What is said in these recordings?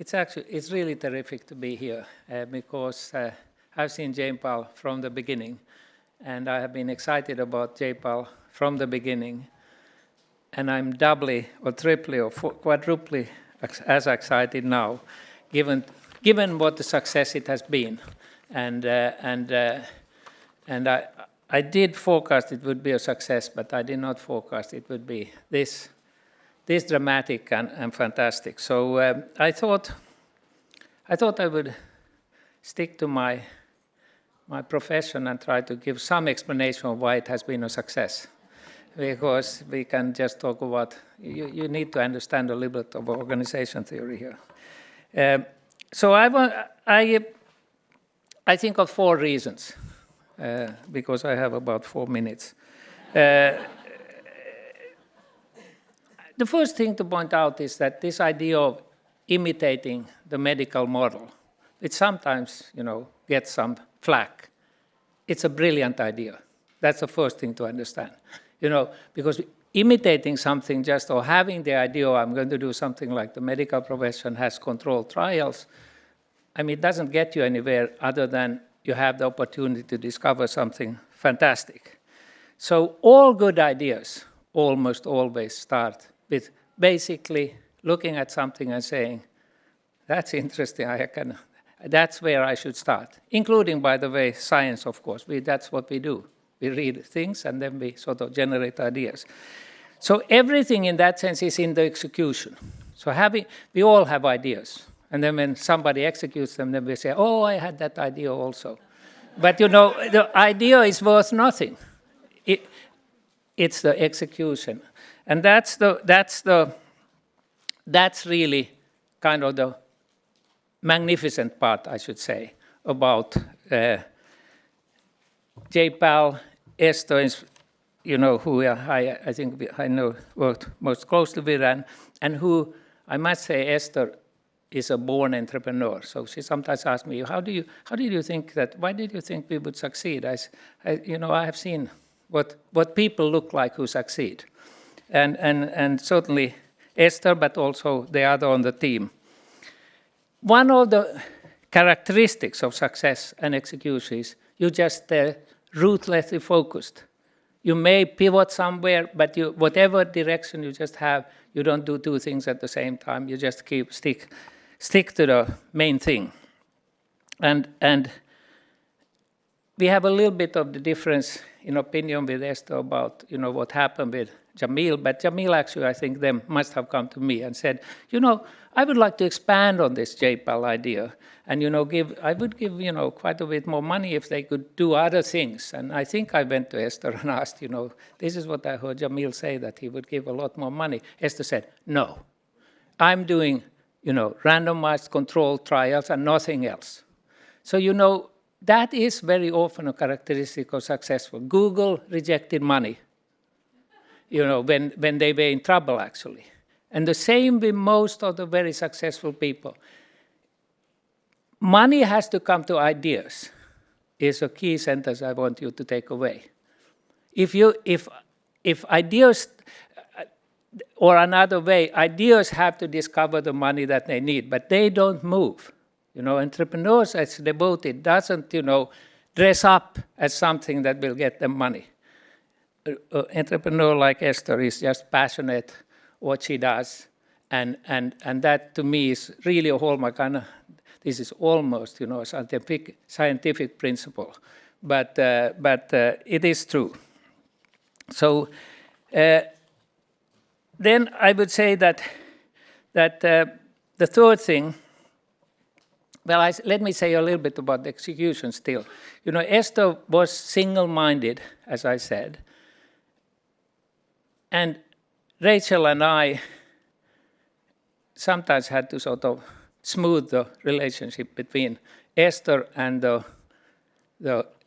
It's really terrific to be here because I've seen J-PAL from the beginning, and I have been excited about J-PAL from the beginning, and I'm doubly or triply or quadruply as excited now, given what the success it has been, and I did forecast it would be a success, but I did not forecast it would be this dramatic and fantastic. So I thought I would stick to my profession and try to give some explanation of why it has been a success. Because we can just talk about, you need to understand a little bit of organization theory here. So I think of 4 reasons, because I have about 4 minutes. The first thing to point out is that this idea of imitating the medical model, it sometimes, gets some flack. It's a brilliant idea. That's the first thing to understand. Because imitating something or having the idea, I'm going to do something like the medical profession has controlled trials, it doesn't get you anywhere other than you have the opportunity to discover something fantastic. So all good ideas almost always start with basically looking at something and saying, that's interesting, that's where I should start. Including, by the way, science, of course. That's what we do. We read things and then we sort of generate ideas. So everything in that sense is in the execution. So we all have ideas. And then when somebody executes them, then we say, oh, I had that idea also. But the idea is worth nothing. It's the execution. And that's really kind of the magnificent part, I should say, about J-PAL. Esther is, who I think I know worked most closely with, and who I must say Esther is a born entrepreneur. So she sometimes asks me, why did you think we would succeed? I have seen what people look like who succeed. And certainly Esther, but also the other on the team. One of the characteristics of success and execution is you just ruthlessly focused. You may pivot somewhere, but whatever direction you just have, you don't do 2 things at the same time. You just stick to the main thing. And we have a little bit of the difference in opinion with Esther about what happened with Jamil, but Jamil actually, I think, them must have come to me and said, I would like to expand on this J-PAL idea, and I would give quite a bit more money if they could do other things. And I think I went to Esther and asked, this is what I heard Jamil say, that he would give a lot more money. Esther said, no, I'm doing randomized controlled trials and nothing else. So that is very often a characteristic of successful. Google rejected money, when they were in trouble, actually. And the same with most of the very successful people. Money has to come to ideas, is a key sentence I want you to take away. If ideas, or another way, ideas have to discover the money that they need, but they don't move. Entrepreneurs as devoted doesn't, dress up as something that will get them money. An entrepreneur like Esther is just passionate what she does, and that to me is really a hallmark. This is almost, a scientific principle, but it is true. So then I would say that the third thing. Well, let me say a little bit about the execution still. Esther was single-minded, as I said. And Rachel and I sometimes had to sort of smooth the relationship between Esther and the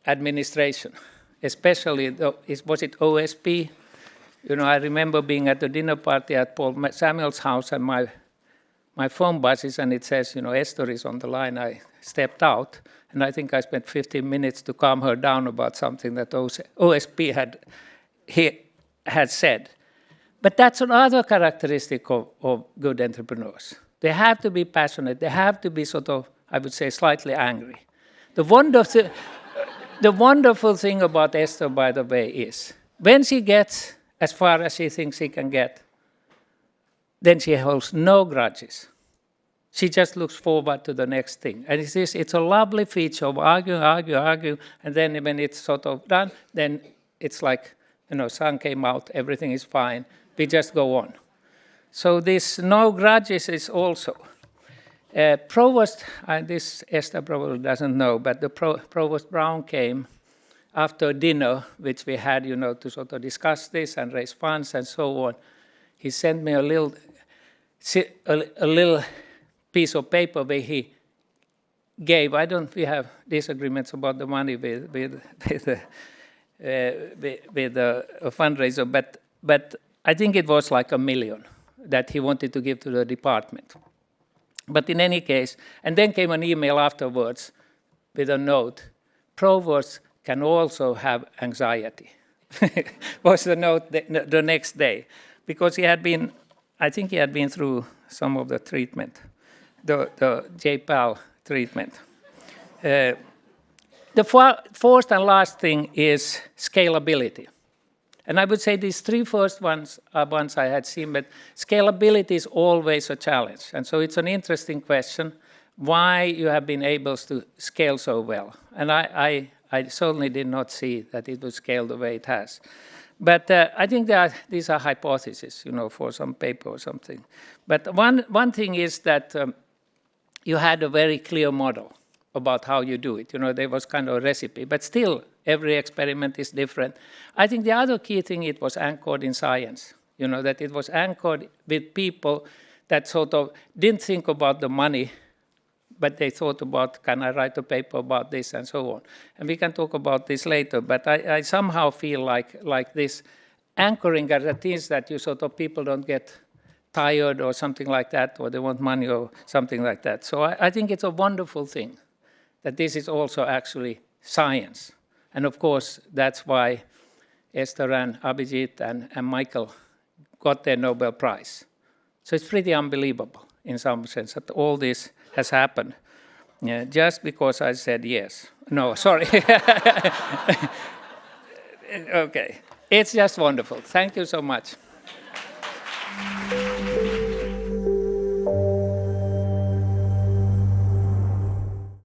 administration. Especially, was it OSP? I remember being at the dinner party at Paul Samuel's house, and my phone buzzes and it says, Esther is on the line. I stepped out, and I think I spent 15 minutes to calm her down about something that OSP had said. But that's another characteristic of good entrepreneurs. They have to be passionate. They have to be sort of, I would say, slightly angry. The wonderful thing about Esther, by the way, is when she gets as far as she thinks she can get, then she holds no grudges. She just looks forward to the next thing. And it's a lovely feature of argue, and then when it's sort of done, then it's like, sun came out, everything is fine, we just go on. So this no grudges is also. Provost, this Esther probably doesn't know, but the Provost Brown came after dinner, which we had, to sort of discuss this and raise funds and so on. He sent me a little piece of paper where he gave. We have disagreements about the money with the fundraiser, but I think it was like $1 million that he wanted to give to the department. But in any case, and then came an email afterwards with a note, provosts can also have anxiety, was the note the next day. Because I think he had been through some of the treatment, the JPAL treatment. The fourth and last thing is scalability. And I would say these three first ones are ones I had seen, but scalability is always a challenge. And so it's an interesting question, why you have been able to scale so well. And I certainly did not see that it would scale the way it has. But I think these are hypotheses, for some paper or something. But one thing is that you had a very clear model about how you do it. There was kind of a recipe. But still, every experiment is different. I think the other key thing, it was anchored in science. That it was anchored with people that sort of didn't think about the money, but they thought about, can I write a paper about this and so on. And we can talk about this later, but I somehow feel like this anchoring are the things that you sort of people don't get tired or something like that, or they want money or something like that. So I think it's a wonderful thing that this is also actually science. And of course, that's why Esther and Abhijit and Michael got their Nobel Prize. So it's pretty unbelievable in some sense that all this has happened just because I said yes. No, sorry. Okay. It's just wonderful. Thank you so much.